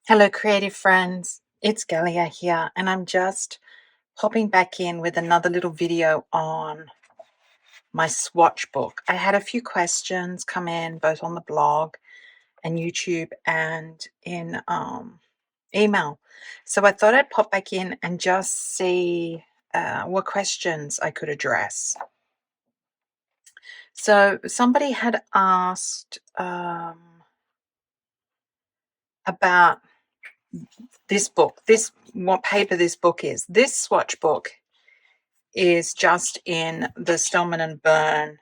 Hello, creative friends. It's Galia here, and I'm just popping back in with another little video on my swatch book. I had a few questions come in both on the blog and YouTube and in email. So I thought I'd pop back in and just see what questions I could address. So somebody had asked about this book, what paper this book is. This swatch book is just in the Stillman and Burn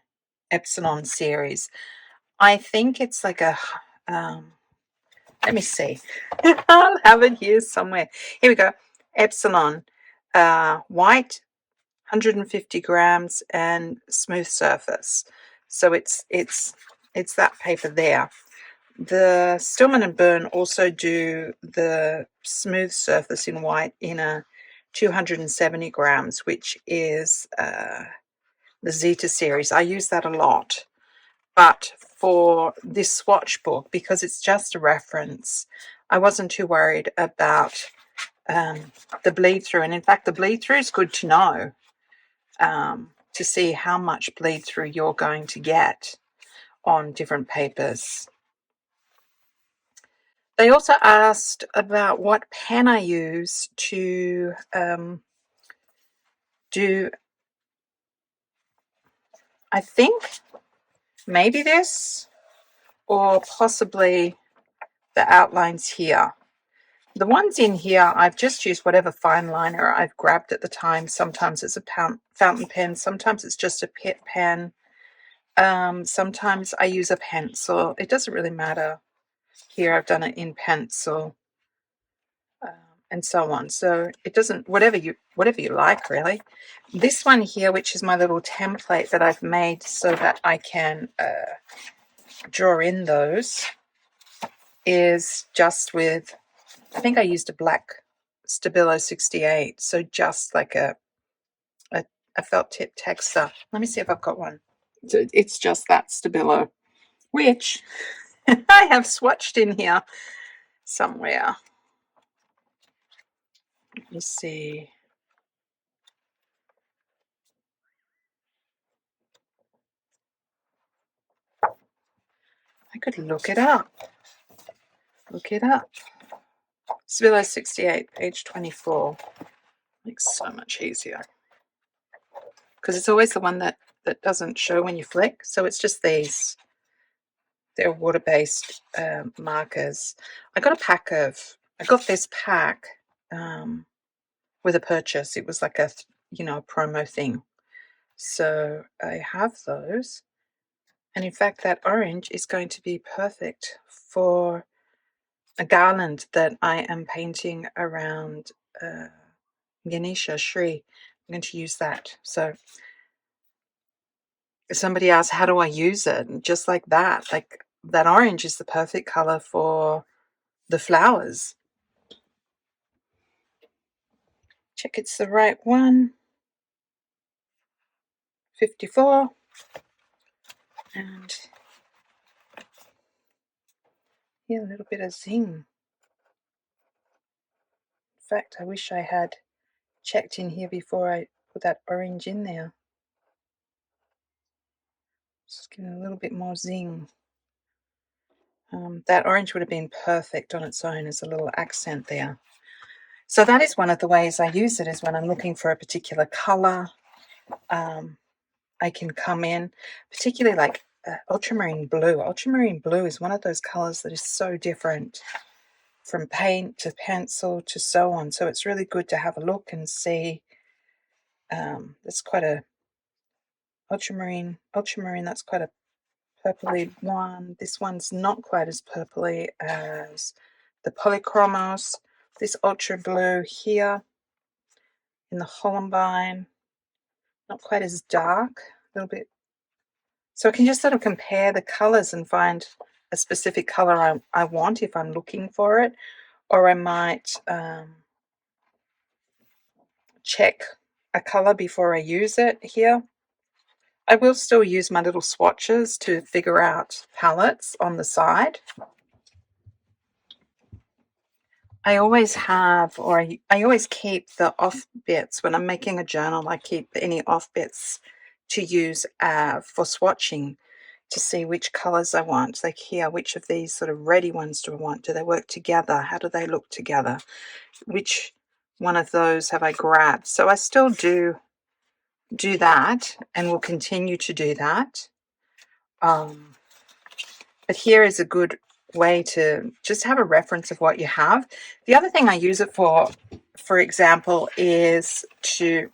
Epsilon series. I think it's like a, let me see. I'll have it here somewhere. Here we go. Epsilon, white, 150 grams, and smooth surface. So it's that paper there. The Stillman and Burn also do the smooth surface in white in a 270 grams, which is the Zeta series. I use that a lot. But for this swatch book, because it's just a reference, I wasn't too worried about the bleed through. And in fact, the bleed through is good to know, to see how much bleed through you're going to get on different papers. They also asked about what pen I use to do, I think, maybe this, or possibly the outlines here. The ones in here, I've just used whatever fine liner I've grabbed at the time. Sometimes it's a fountain pen, sometimes it's just a Pitt pen, sometimes I use a pencil. It doesn't really matter. Here I've done it in pencil, and so on. So it doesn't, whatever you like, really. This one here, which is my little template that I've made so that I can draw in those, is just with, I think I used a black Stabilo 68, so just like a felt tip texture. Let me see if I've got one. So it's just that Stabilo, which I have swatched in here somewhere. Let me see. I could look it up. Stabilo 68, page 24. Makes so much easier, because it's always the one that doesn't show when you flick. So it's just these. They're water-based markers. I got this pack with a purchase. It was like a promo thing. So I have those, and in fact that orange is going to be perfect for a garland that I am painting around Ganesha Shri. I'm going to use that. So somebody asked, how do I use it? And just like that, like that orange is the perfect color for the flowers. Check it's the right one. 54. And yeah, a little bit of zing. In fact, I wish I had checked in here before I put that orange in there. Just give it a little bit more zing. That orange would have been perfect on its own as a little accent there. So that is one of the ways I use it, is when I'm looking for a particular color. I can come in, particularly like ultramarine blue. Ultramarine blue is one of those colors that is so different from paint to pencil to so on. So it's really good to have a look and see. That's quite a ultramarine. That's quite a purpley one. This one's not quite as purpley as the polychromos. This ultra blue here in the Holbein, not quite as dark, a little bit. So I can just sort of compare the colors and find a specific color I want if I'm looking for it, or I might check a color before I use it here. I will still use my little swatches to figure out palettes on the side. I always have, or I always keep the off bits when I'm making a journal. I keep any off bits to use for swatching to see which colors I want. Like here, which of these sort of ready ones do I want? Do they work together? How do they look together? Which one of those have I grabbed? So I still do that and will continue to do that. But here is a good way to just have a reference of what you have. The other thing I use it for example, is to,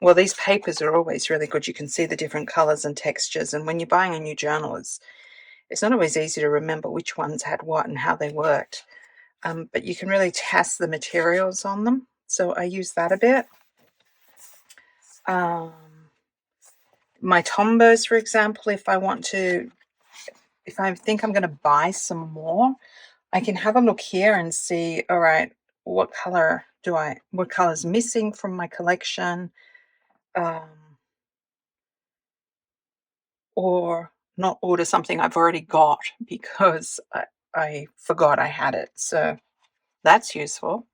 well, these papers are always really good. You can see the different colors and textures. And when you're buying a new journal, it's not always easy to remember which ones had what and how they worked. But you can really test the materials on them. So I use that a bit. My Tombos, for example, if I think I'm going to buy some more, I can have a look here and see, all right, what color's missing from my collection, or not order something I've already got because I forgot I had it. So that's useful.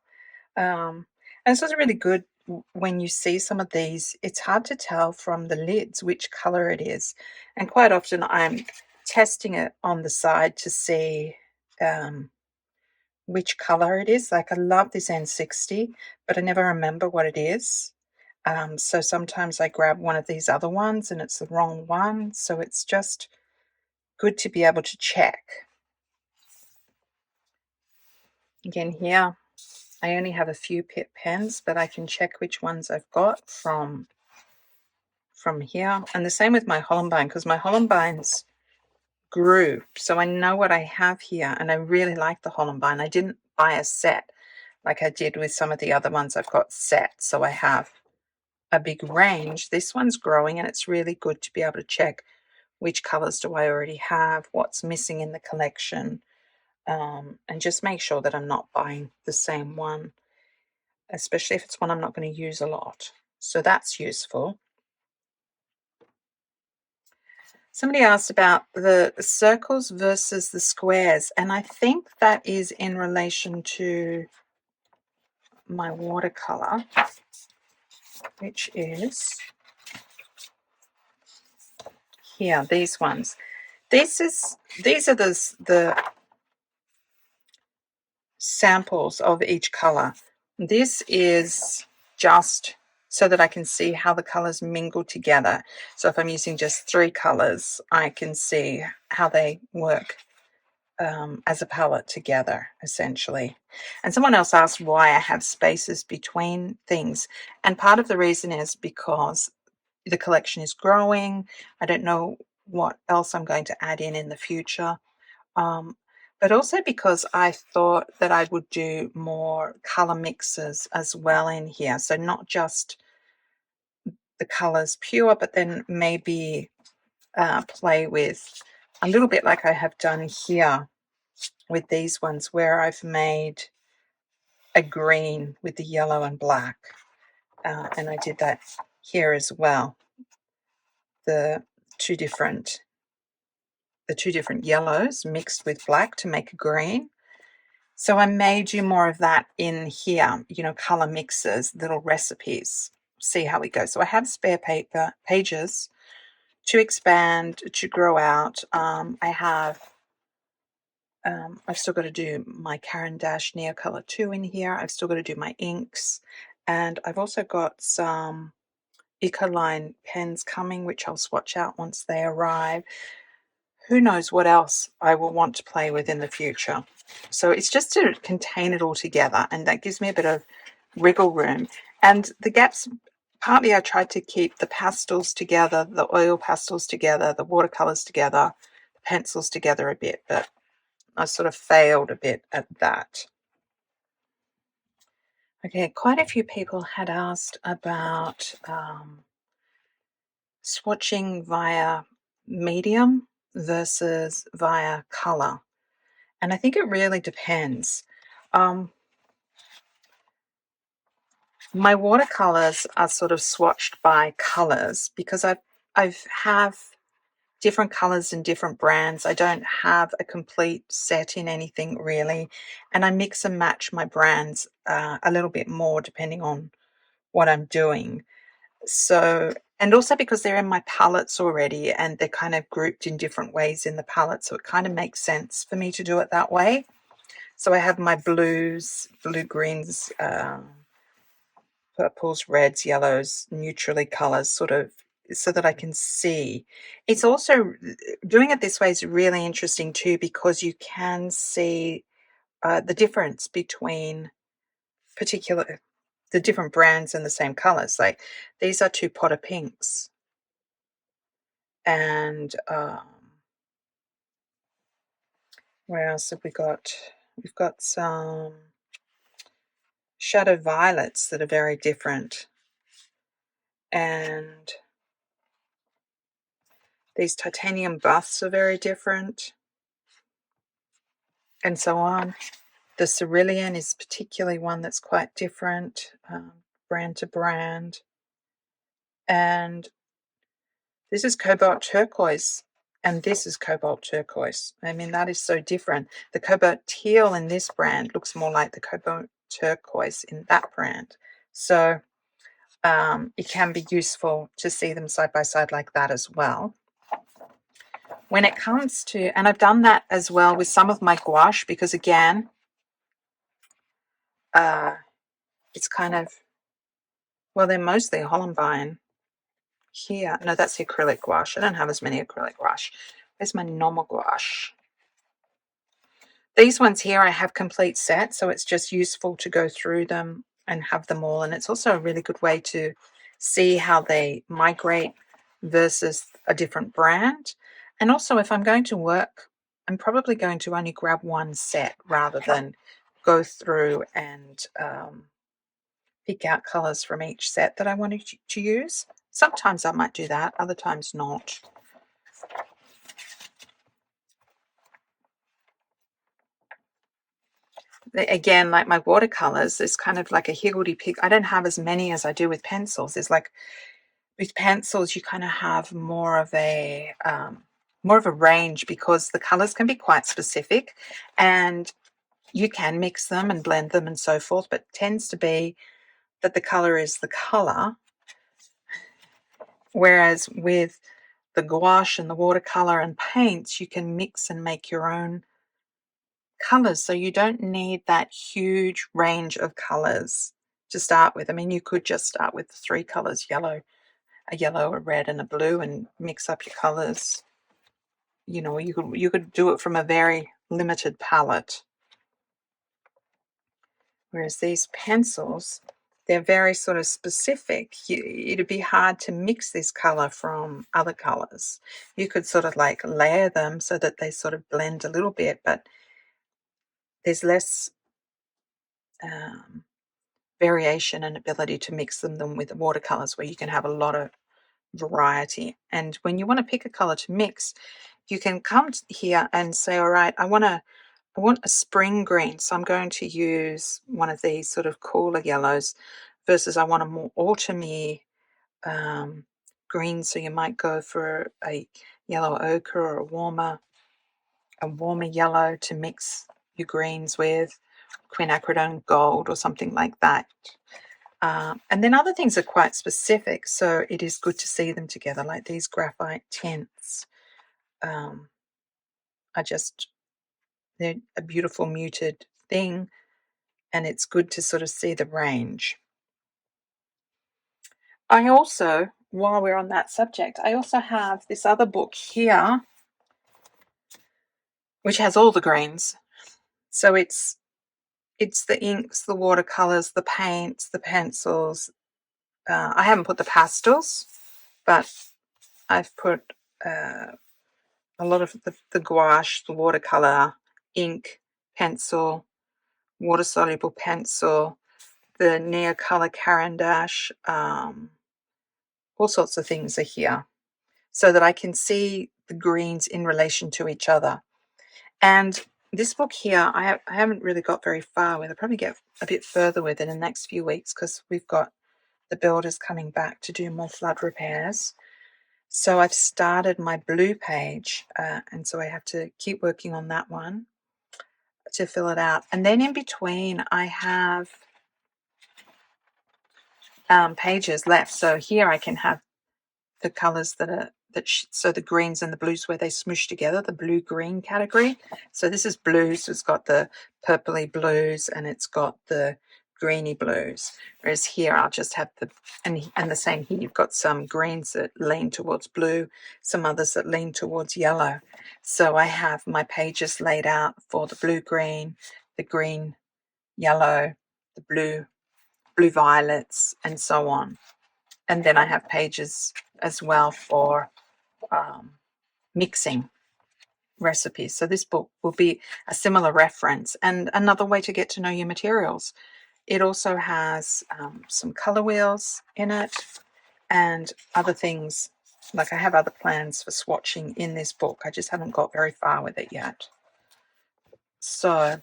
And it's also really good when you see some of these. It's hard to tell from the lids which color it is. And quite often I'm testing it on the side to see which color it is. Like I love this N60, but I never remember what it is. So sometimes I grab one of these other ones and it's the wrong one. So it's just good to be able to check. Again, here I only have a few pens, but I can check which ones I've got from here. And the same with my Hollenbein, because my Hollenbeins grew. So I know what I have here, and I really like the Hollenbein. I didn't buy a set like I did with some of the other ones. I've got sets, so I have a big range. This one's growing, and it's really good to be able to check which colors do I already have, what's missing in the collection, and just make sure that I'm not buying the same one, especially if it's one I'm not going to use a lot. So that's useful. Somebody asked about the circles versus the squares, and I think that is in relation to my watercolor, which is here, these ones. These are the samples of each color. This is just so that I can see how the colors mingle together. So if I'm using just 3 colors, I can see how they work as a palette together, essentially. And someone else asked why I have spaces between things. And part of the reason is because the collection is growing. I don't know what else I'm going to add in the future. But also because I thought that I would do more color mixes as well in here. So not just the colors pure, but then maybe play with a little bit like I have done here with these ones, where I've made a green with the yellow and black. And I did that here as well. The two different yellows mixed with black to make a green. So I may do more of that in here, color mixes, little recipes, see how we go. So I have spare pages to expand, to grow out. I've still got to do my Caran d'Ache Neocolor 2 in here. I've still got to do my inks. And I've also got some Ecoline pens coming, which I'll swatch out once they arrive. Who knows what else I will want to play with in the future. So it's just to contain it all together, and that gives me a bit of wriggle room. And the gaps, partly I tried to keep the pastels together, the oil pastels together, the watercolors together, the pencils together a bit, but I sort of failed a bit at that. Okay, quite a few people had asked about swatching via medium versus via color. And I think it really depends. My watercolors are sort of swatched by colors because I have different colors and different brands. I don't have a complete set in anything really, and I mix and match my brands a little bit more depending on what I'm doing. So, and also because they're in my palettes already and they're kind of grouped in different ways in the palette, so it kind of makes sense for me to do it that way. So I have my blues, blue greens, purples, reds, yellows, neutrally colors, sort of, so that I can see. It's also, doing it this way is really interesting too, because you can see the difference between the different brands in the same colors. Like these are two pot of pinks, and where else have we got? We've got some shadow violets that are very different, and these titanium buffs are very different, and so on. The cerulean is particularly one that's quite different, brand to brand. And this is cobalt turquoise, and this is cobalt turquoise. I mean, that is so different. The cobalt teal in this brand looks more like the cobalt turquoise in that brand. So it can be useful to see them side by side like that as well. When it comes to, and I've done that as well with some of my gouache, because again, it's kind of, well, they're mostly Hollenbein here. No, that's the acrylic gouache. I don't have as many acrylic gouache. Where's my normal gouache? These ones here I have complete sets, so it's just useful to go through them and have them all. And it's also a really good way to see how they migrate versus a different brand. And also, if I'm going to work, I'm probably going to only grab one set rather than go through and pick out colors from each set that I wanted to use. Sometimes I might do that, other times not. Again, like my watercolors, there's kind of like a higgledy-pig. I don't have as many as I do with pencils. There's like, with pencils, you kind of have more of a range, because the colors can be quite specific, and you can mix them and blend them and so forth, but it tends to be that the color is the color. Whereas with the gouache and the watercolor and paints, you can mix and make your own colors, so you don't need that huge range of colors to start with. I mean, you could just start with the three colors, a yellow, a red, and a blue, and mix up your colors. You know, you could do it from a very limited palette. Whereas these pencils, they're very sort of specific. It'd be hard to mix this color from other colors. You could sort of like layer them so that they sort of blend a little bit, but there's less variation and ability to mix them than with watercolors, where you can have a lot of variety. And when you want to pick a color to mix, you can come here and say, all right, I want a spring green, so I'm going to use one of these sort of cooler yellows, versus I want a more autumny green, so you might go for a yellow ochre or a warmer yellow to mix your greens with, quinacridone gold or something like that. And then other things are quite specific, so it is good to see them together, like these graphite tints. They're a beautiful muted thing, and it's good to sort of see the range. I also, while we're on that subject, I also have this other book here, which has all the greens. So it's the inks, the watercolors, the paints, the pencils. I haven't put the pastels, but I've put a lot of the gouache, the watercolor, ink, pencil, water-soluble pencil, the Neocolor Caran d'Ache, all sorts of things are here, so that I can see the greens in relation to each other. And this book here, I haven't really got very far with. I'll probably get a bit further with it in the next few weeks, because we've got the builders coming back to do more flood repairs. So I've started my blue page, and so I have to keep working on that one to fill it out. And then in between I have pages left. So here I can have the colors that are so the greens and the blues where they smoosh together, the blue green category. So this is blue, so it's got the purpley blues and it's got the greeny blues. Whereas here I'll just have the and the same here, you've got some greens that lean towards blue, some others that lean towards yellow. So I have my pages laid out for the blue green, the green yellow, the blue violets, and so on. And then I have pages as well for mixing recipes. So this book will be a similar reference and another way to get to know your materials. It also has some color wheels in it and other things. Like I have other plans for swatching in this book. I just haven't got very far with it yet. So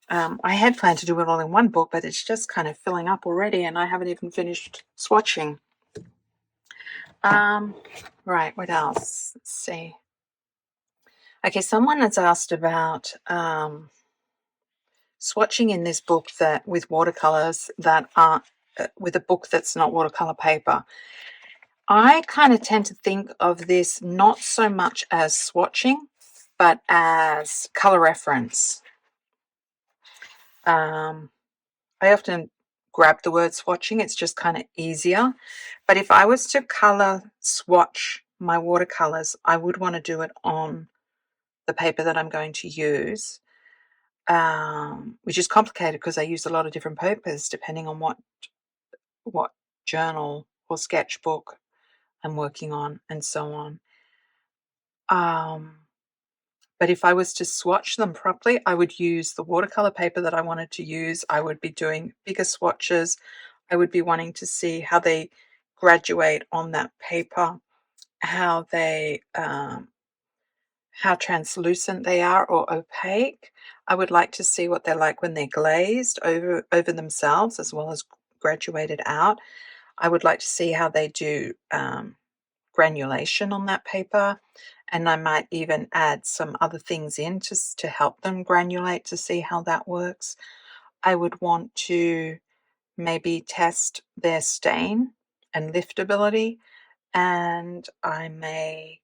I had planned to do it all in one book, but it's just kind of filling up already and I haven't even finished swatching. Right, what else? Let's see. Okay, someone has asked about swatching in this book that with watercolors that are with a book that's not watercolor paper. I kind of tend to think of this not so much as swatching, but as color reference. I often grab the word swatching, it's just kind of easier. But if I was to color swatch my watercolors, I would want to do it on the paper that I'm going to use, which is complicated because I use a lot of different papers depending on what journal or sketchbook I'm working on and so on. But if I was to swatch them properly, I would use the watercolor paper that I wanted to use. I would be doing bigger swatches. I would be wanting to see how they graduate on that paper, how they how translucent they are or opaque. I would like to see what they're like when they're glazed over themselves as well as graduated out. I would like to see how they do granulation on that paper, and I might even add some other things in to help them granulate to see how that works. I would want to maybe test their stain and liftability, and I may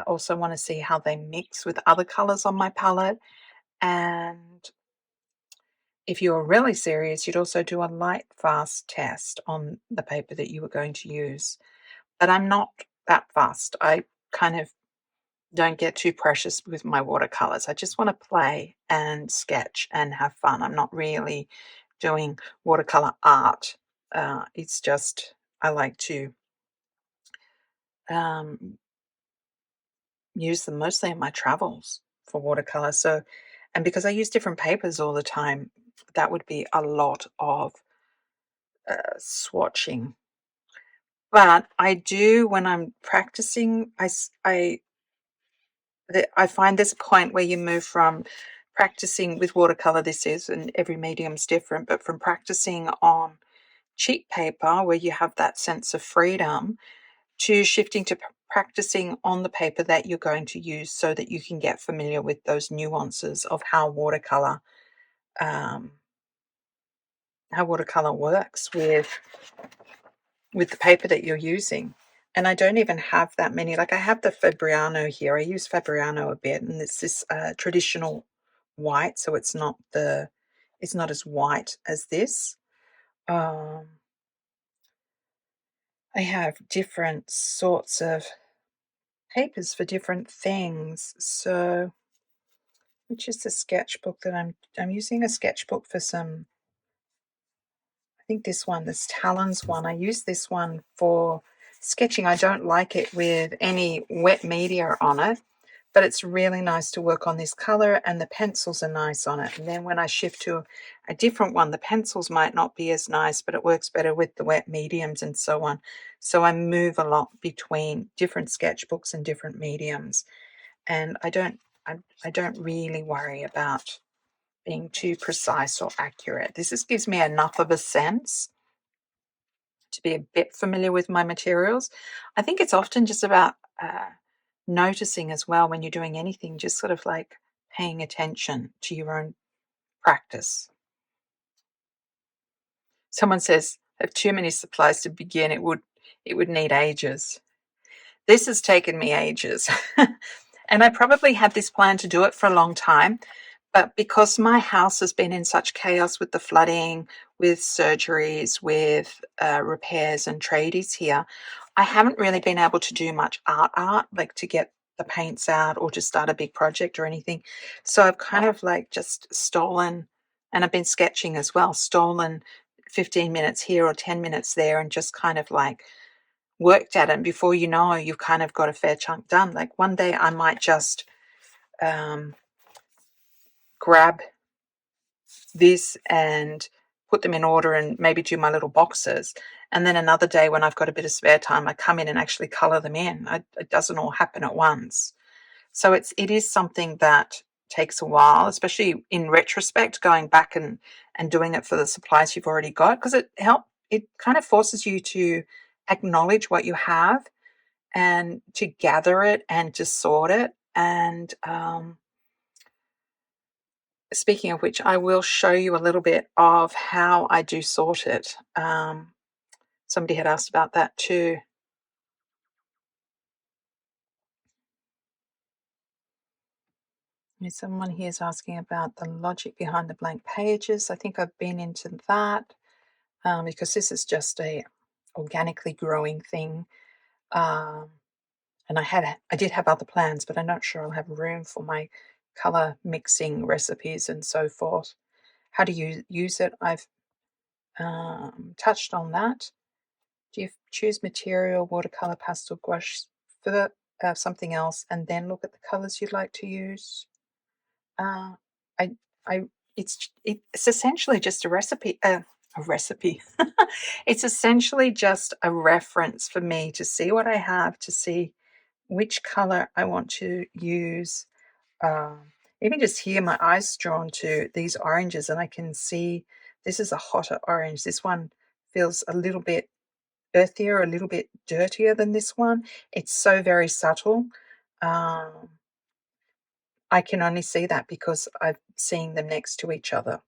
also want to see how they mix with other colors on my palette. And if you're really serious, you'd also do a light fast test on the paper that you were going to use. But I'm not that fast. I kind of don't get too precious with my watercolors. I just want to play and sketch and have fun. I'm not really doing watercolor art. It's just I like to use them mostly in my travels for watercolor. So, and because I use different papers all the time, that would be a lot of swatching. But I do when I'm practicing. I find there's a point where you move from practicing with watercolor. This is, and every medium's different, but from practicing on cheap paper where you have that sense of freedom to shifting to practicing on the paper that you're going to use so that you can get familiar with those nuances of how watercolor works with the paper that you're using. And I don't even have that many. Like I have the Fabriano here. I use Fabriano a bit, and it's this traditional white, so it's not as white as this. I have different sorts of papers for different things. So, which is the sketchbook that I'm using a sketchbook for some. I think this Talons one. I use this one for sketching. I don't like it with any wet media on it, but it's really nice to work on this color and the pencils are nice on it. And then when I shift to a different one, the pencils might not be as nice, but it works better with the wet mediums and so on. So I move a lot between different sketchbooks and different mediums. And I don't really worry about being too precise or accurate. This just gives me enough of a sense to be a bit familiar with my materials. I think it's often just about noticing as well when you're doing anything, just sort of like paying attention to your own practice. Someone says, have too many supplies to begin, it would need ages. This has taken me ages. And I probably had this plan to do it for a long time, but because my house has been in such chaos with the flooding, with surgeries, with repairs and tradies here, I haven't really been able to do much art, like to get the paints out or to start a big project or anything. So I've kind of like just stolen, and I've been sketching as well, stolen 15 minutes here or 10 minutes there and just kind of like worked at it. And before you know, you've kind of got a fair chunk done. Like one day I might just grab this and put them in order and maybe do my little boxes. And then another day when I've got a bit of spare time, I come in and actually color them in. It doesn't all happen at once. So it is something that takes a while, especially in retrospect, going back and doing it for the supplies you've already got, because it kind of forces you to acknowledge what you have and to gather it and to sort it. And speaking of which, I will show you a little bit of how I do sort it. Somebody had asked about that too. Someone here is asking about the logic behind the blank pages. I think I've been into that because this is just a organically growing thing. And I did have other plans, but I'm not sure I'll have room for my color mixing recipes and so forth. How do you use it? I've touched on that. Do you choose material, watercolor, pastel, gouache for something else, and then look at the colors you'd like to use? Uh, I, I, it's essentially just a recipe. A recipe. It's essentially just a reference for me to see what I have, to see which color I want to use. Even just here, my eyes drawn to these oranges, and I can see this is a hotter orange. This one feels a little bit earthier, a little bit dirtier than this one. It's so very subtle. I can only see that because I'm seeing them next to each other.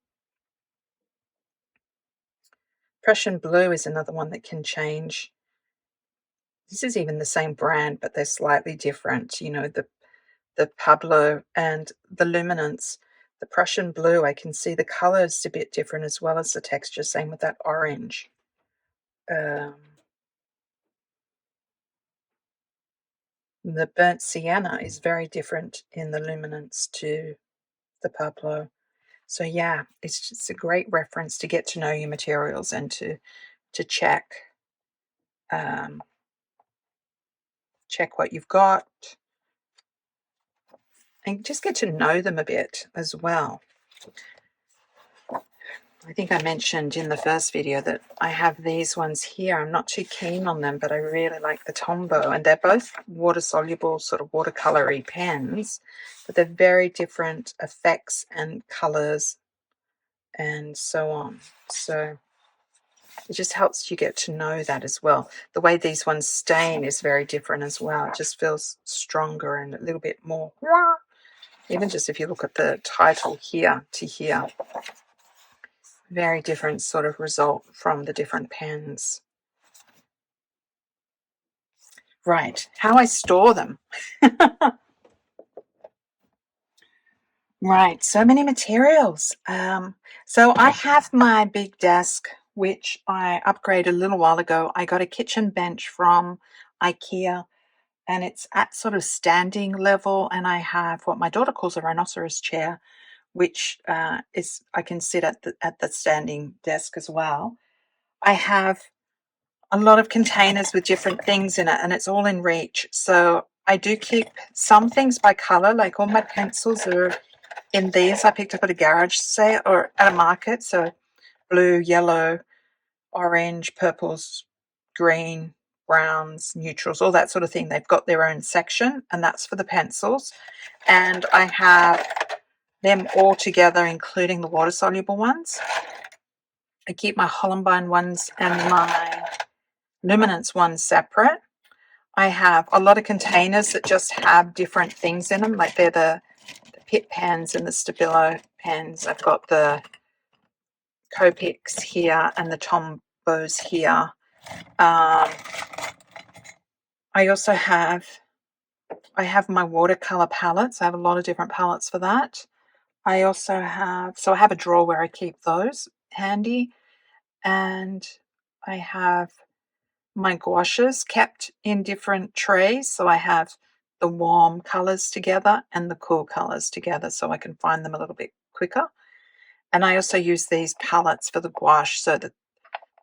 Prussian blue is another one that can change. This is even the same brand, but they're slightly different. You know, the Pablo and the luminance. The Prussian blue, I can see the color is a bit different as well as the texture. Same with that orange. The burnt sienna is very different in the luminance to the Pablo. So yeah, it's just a great reference to get to know your materials and to check check what you've got and just get to know them a bit as well. I think I mentioned in the first video that I have these ones here. I'm not too keen on them, but I really like the Tombow, and they're both water-soluble, sort of watercolory pens, but they're very different effects and colors and so on. So it just helps you get to know that as well. The way these ones stain is very different as well. It just feels stronger and a little bit more. Even just if you look at the title here to here, very different sort of result from the different pens. Right, how I store them. Right, so many materials. So I have my big desk, which I upgraded a little while ago. I got a kitchen bench from IKEA, and it's at sort of standing level, and I have what my daughter calls a rhinoceros chair, which is I can sit at the standing desk as well. I have a lot of containers with different things in it, and it's all in reach. So I do keep some things by color, like all my pencils are in these. I picked up at a garage sale or at a market. So blue, yellow, orange, purples, green, browns, neutrals, all that sort of thing. They've got their own section, and that's for the pencils. And I have them all together, including the water-soluble ones. I keep my Hollenbein ones and my luminance ones separate. I have a lot of containers that just have different things in them, like they're the Pitt pens and the Stabilo pens. I've got the Copics here and the Tombos here. I also have my watercolor palettes. I have a lot of different palettes for that. I also have, so I have a drawer where I keep those handy, and I have my gouaches kept in different trays. So I have the warm colors together and the cool colors together, so I can find them a little bit quicker. And I also use these palettes for the gouache so that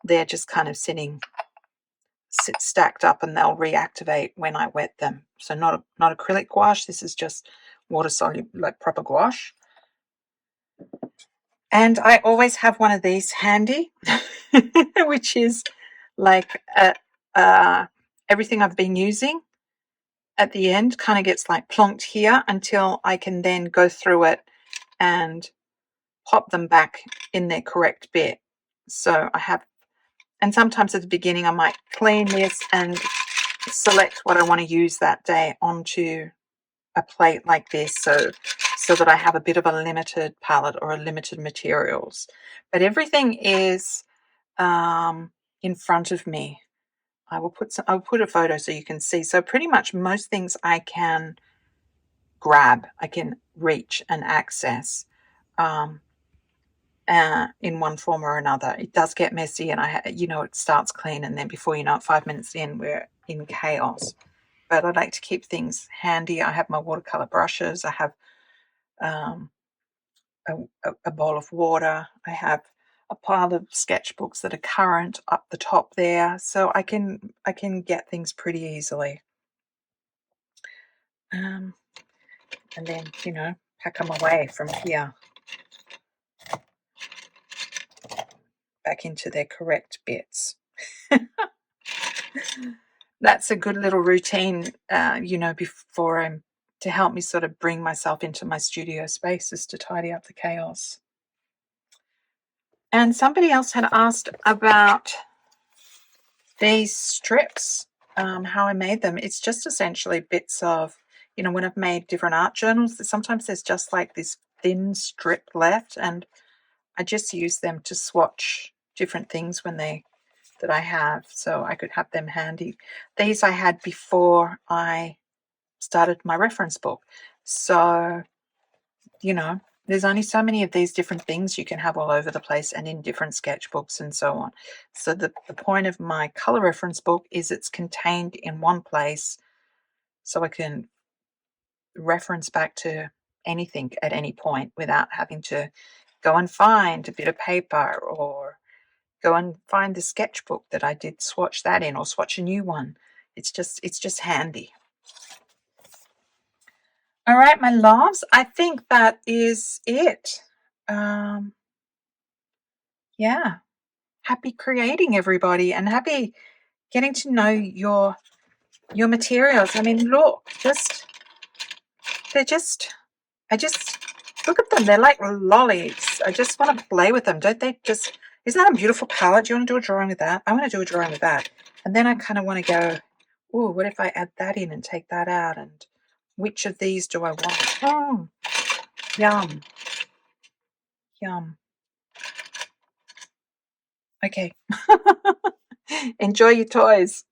they're just kind of stacked up, and they'll reactivate when I wet them. So not acrylic gouache. This is just water soluble, like proper gouache. And I always have one of these handy, which is like everything I've been using at the end kind of gets like plonked here until I can then go through it and pop them back in their correct bit. So I have, and sometimes at the beginning I might clean this and select what I want to use that day onto a plate like this, so that I have a bit of a limited palette or a limited materials. But everything is in front of me. I'll put a photo so you can see. So pretty much most things I can grab, I can reach and access in one form or another. It does get messy, and it starts clean, and then before you know it, 5 minutes in, we're in chaos. But I like to keep things handy. I have my watercolor brushes. I have a bowl of water. I have a pile of sketchbooks that are current up the top there, so I can get things pretty easily. And then pack them away from here back into their correct bits. That's a good little routine, before to help me sort of bring myself into my studio spaces to tidy up the chaos. And somebody else had asked about these strips, how I made them. It's just essentially bits of, when I've made different art journals, sometimes there's just like this thin strip left, and I just use them to swatch different things that I have, so I could have them handy. These I had before I started my reference book. So, there's only so many of these different things you can have all over the place and in different sketchbooks and so on. So the point of my color reference book is it's contained in one place, so I can reference back to anything at any point without having to go and find a bit of paper or go and find the sketchbook that I did swatch that in, or swatch a new one. It's just handy. All right, my loves, I think that is it. Yeah, happy creating, everybody, and happy getting to know your materials. I mean, look, I just look at them. They're like lollies. I just want to play with them. Don't they just, isn't that a beautiful palette? Do you want to do a drawing with that? I want to do a drawing with that. And then I kind of want to go, oh, what if I add that in and take that out? And which of these do I want? Oh, yum. Yum. Okay. Enjoy your toys.